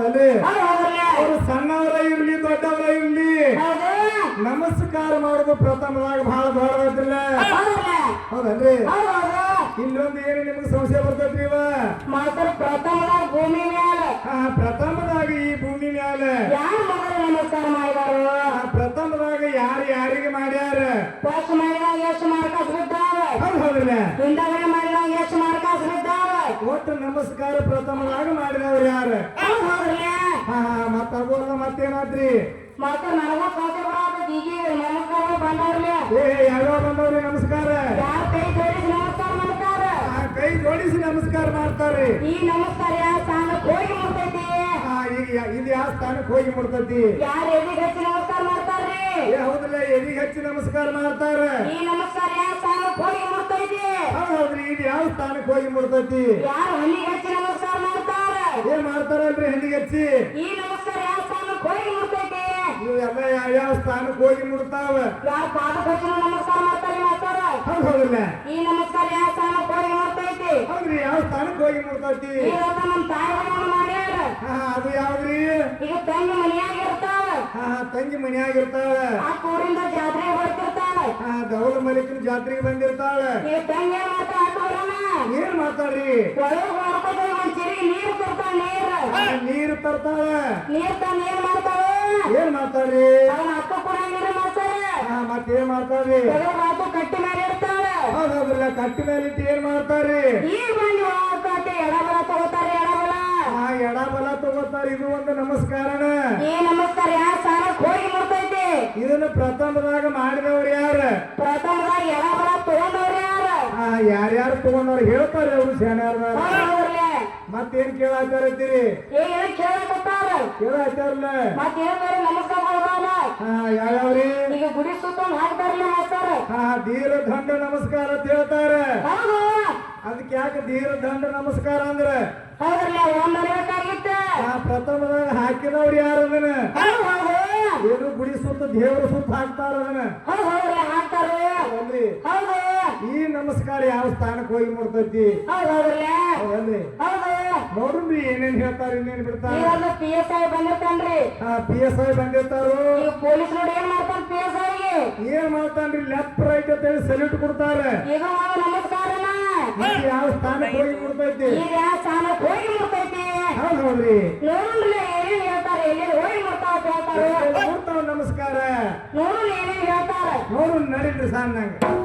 ಹೌದಲ್ರಿ ಅವರು ಸಣ್ಣವರ ಇರ್ಲಿ ದೊಡ್ಡವರ ಇರ್ಲಿ ನಮಸ್ಕಾರ ಮಾಡೋದು ಪ್ರಥಮದಾಗ ಬಹಳ ದೊಡ್ಡದಿಲ್ಲ ಹೌದಲ್ರಿ ಇಲ್ಲೊಂದು ಏನು ನಿಮ್ಗೆ ಸಂಶಯ ಬರ್ತೈತ್ರಿ ಇವ ಮಾತ್ರ ಪ್ರಥಮದಾಗ ಭೂಮಿ ಮ್ಯಾಲೆ ಪ್ರಥಮದಾಗ ಈ ಭೂಮಿ ಮ್ಯಾಲೆ ಯಾರು ಮಗಳು ನಮಸ್ಕಾರ ಮಾಡಿದಾರು ಪ್ರಥಮದಾಗ ಯಾರಿಗೆ ಮಾಡ್ಯಾರ ಫಸ್ಟ್ ಮಾಡಿದಾಗ ಎಷ್ಟು ಮಾರ್ಕಾಸ್ ಬಿದ್ದಾವ ಹೌದಲ್ಲ ಹಿಂದಗಡೆ ಮಾಡಿದಾಗ ಎಷ್ಟು ಮಾರ್ಕಾಸ್ ಬಿದ್ದಾವ ಒಟ್ಟು ನಮಸ್ಕಾರ ಪ್ರಥಮದಾಗ ಮಾಡಿದವ್ರು ಯಾರು ಮತ್ತ ಮತ್ತೇನಾದ್ರಿ ಮತ್ತೆ ನನಗ ಕೌತೆ ಬರಾದ ಈಗ ನಮಸ್ಕಾರ ಬಂದವ್ರಲ್ಲ ಯಾವ ಬಂದವ್ರಿ ನಮಸ್ಕಾರ ಯಾರು ಕೈ ಜೋಡಿಸಿ ನಮಸ್ಕಾರ ಮಾಡ್ತಾರ ಕೈ ಜೋಡಿಸಿ ನಮಸ್ಕಾರ ಮಾಡ್ತಾರೆ ಈ ನಮಸ್ಕಾರ ಯಾವ ಸ್ಥಾನಕ್ಕೆ ಹೋಗಿ ಮುಡ್ತೈತಿ ಈಗ ಇದು ಯಾವ ಸ್ಥಾನಕ್ಕೆ ಹೋಗಿ ಮುಡ್ತೈತಿ ಯಾರು ಎದಿಗೆ ಹಚ್ಚಿ ನಮಸ್ಕಾರ ಮಾಡ್ತಾರ್ರಿ ಹೌದಲ್ಲ ಎದಿಗೆ ಹಚ್ಚಿ ನಮಸ್ಕಾರ ಮಾಡ್ತಾರ ಈ ನಮಸ್ಕಾರ ಯಾವ ಸ್ಥಾನಕ್ಕೆ ಹೋಗಿ ಮುಡ್ತೈತಿ ಹೌದ್ರಿ ಇದು ಯಾವ ಸ್ಥಾನಕ್ಕೆ ಹೋಗಿ ಮುಡ್ತೈತಿ ಯಾರು ಹಣ್ಣಿಗೆ ಹಚ್ಚಿ ನಮಸ್ಕಾರ ಮಾಡ್ತಾರ ಏನ್ ಮಾಡ್ತಾರಲ್ರಿ ಹಣ್ಣಿಗೆ ಹಚ್ಚಿ ಈ ನಮಸ್ಕಾರ ಯಾವ ಸ್ಥಾನಕ್ಕೆ ಹೋಗಿ ಮುಡ್ತೈತಿ ಇವೆಲ್ಲ ಯಾವ ಸ್ಥಾನಕ್ಕೆ ಹೋಗಿ ಮುಡ್ತಾವ ಯಾರು ಪಾದಕ್ಕೆ ಹಚ್ಚಿ ನಮಸ್ಕಾರ ಮಾಡ್ತಾರೆ ಮಾಡ್ತಾರ ಹೌದಲ್ಲ ಈ ನಮಸ್ಕಾರ ಯಾವ ಸ್ಥಾನಕ್ಕೆ ಹೋಗಿ ಮುಡ್ತೈತಿ ಹೌದ್ರಿ ಯಾವ ಸ್ಥಾನಕ್ಕೆ ಹೋಗಿ ಮುಡ್ತೈತಿ ಇವತ್ತ ನಮ್ಮ ತಾಯಿಗಳನ್ನು ಮಾಡ್ಯಾರ ಅದು ಯಾವ್ದ್ರಿ ಈಗ ತಂಗಿ ಮನೆಯಾಗ ಇರ್ತಾವ ತಂಗಿ ಮನ್ಯಾಗ ಇರ್ತಾಳ ಆ ಊರಿಂದ ಜಾತ್ರೆಗೆ ಬರ್ತಿರ್ತಾಳ ದೌಲ ಮಲಿಕನ ಜಾತ್ರೆಗೆ ಬಂದಿರ್ತಾಳ ಈಗ ತಂಗಿ ಏನ್ ಮಾಡ್ತಾಳ ಆಟೋರನ ಏನ್ ಮಾಡ್ತಾಳ್ರಿ ಒಳಗೆ ಮಾಡ್ಕೋತ ಒಂದ್ ಚಿರಿ ನೀರು ತರ್ತಾಳ ನೀರು ತರ್ತಾಳ ನೀರ್ ತಂದ್ ಏನ್ ಮಾಡ್ತಾಳ ಏನ್ ಮಾಡ್ತಾಳ್ರಿ ಅವನ ಅಕ್ಕ ಕೊಡಂಗಿರ ಮಾಡ್ತಾರ ಮತ್ತೇನ್ ಮಾಡ್ತಾಳ್ರಿ ಮಾತು ಕಟ್ಟಿ ಮೇಲೆ ಇರ್ತಾಳ ಹೌದೌದ್ರಲ್ಲ ಕಟ್ಟಿ ಮೇಲೆ ಇಟ್ಟು ಏನ್ ಮಾಡ್ತಾರ್ರಿ ಈಗ ಬಂದು ಕಟ್ಟಿ ಎಡಬಲ ತಗೋತಾರ ಎಡಬಲ ಎಡಬಲ ತಗೋತಾರ ಇದು ಒಂದು ನಮಸ್ಕಾರನ ಈ ನಮಸ್ಕಾರ ಯಾವ ಸ್ಥಾನಕ್ಕೆ ಹೋಗಿ ಮುಡ್ತೈತಿ ಇದನ್ನ ಪ್ರಥಮದಾಗ ಮಾಡಿದವ್ರು ಯಾರ ಪ್ರಥಮದಾಗ ಎಡಬಲ ತಗೊಂಡವ್ರು ಯಾರು ಯಾರ್ಯಾರು ತಗೊಂಡವ್ರು ಹೇಳ್ತಾರೆ ಅವ್ರು ಶಾಣ್ಯಾರ ಮತ್ತೇನ್ ಕೇಳಾಚಾರತ್ತೀರಿ ಏನ್ ಕೇಳಕತ್ತಾರ ಕೇಳಾಚಾರಲ್ಲ ಮತ್ತೇನ್ ಬೇರೆ ನಮಸ್ಕಾರಗಳದಾವ ಯಾವ್ಯಾವ್ರಿ ಈಗ ಗುಡಿ ಸುತ್ತೊಂದು ಹಾಕ್ತಾರಲ್ಲ ಮಾಸ್ತಾರ ಧೀರ ದಂಡ ನಮಸ್ಕಾರ ಅಂತ ಹೇಳ್ತಾರ ಹೌದು ಅದಕ್ಕೆ ಯಾಕೆ ಧೀರ ದಂಡ ನಮಸ್ಕಾರ ಅಂದ್ರ ಹೌದ್ರಲ್ಲ ಒಂದ್ ಅರಿಬೇಕಾಗಿತ್ತ ಪ್ರಥಮದಾಗ ಹಾಕಿದವ್ರು ಯಾರು ಅದನ್ನ ಏನು ಗುಡಿ ಸುತ್ತ ದೇವರ ಸುತ್ತ ಹಾಕ್ತಾರ ಅದನ್ನ ಹೌದ್ರಲ್ಲ ಹಾಕ್ತಾರ ಹೌದು ಈ ನಮಸ್ಕಾರ ಯಾವ ಸ್ಥಾನಕ್ಕೆ ಹೋಗಿ ಮುಡ್ತೈತಿ ಹೌದ್ರಲ್ಲ ಹೌದಲ್ರಿ ಹೌದು ನೋಡ್ರಿ ಏನೇನ್ ಹೇಳ್ತಾರ ಇನ್ನೇನ್ ಬಿಡ್ತಾರ PSI ಬಂದಿರ್ತಾನ್ರಿ PSI ಬಂದಿರ್ತಾರು ಈಗ ಪೊಲೀಸ್ ನೋಡಿ ಏನ್ ಮಾಡ್ತಾನ PSI ಏನ್ ಮಾಡ್ತಾನ್ರಿ ಲೆಫ್ಟ್ ರೈಟ್ ಅಂತ ಹೇಳಿ ಸಲ್ಯೂಟ್ ಕೊಡ್ತಾರ ಈಗ ಒಂದು ನಮಸ್ಕಾರನ ಯಾವ ಸ್ಥಾನಕ್ಕೆ ಹೋಗಿ ಮುಡ್ತೈತಿ ಈಗ ಯಾವ ಸ್ಥಾನಕ್ಕೆ ಹೋಗಿ ಮುಡ್ತೈತಿ ಹೌದ್ರಿ ನೋಡ್ರಿ ಏನೇನ್ ಹೇಳ್ತಾರೆ ಎಲ್ಲಿ ಹೋಗಿ ಮುಡ್ತಾವ ಹೇಳ್ತಾರೆ ನಮಸ್ಕಾರ ನೋಡ್ರಿ ಏನೇನ್ ಹೇಳ್ತಾರ ನೋಡು ನಡೀರಿ ಸಣ್ಣಂಗ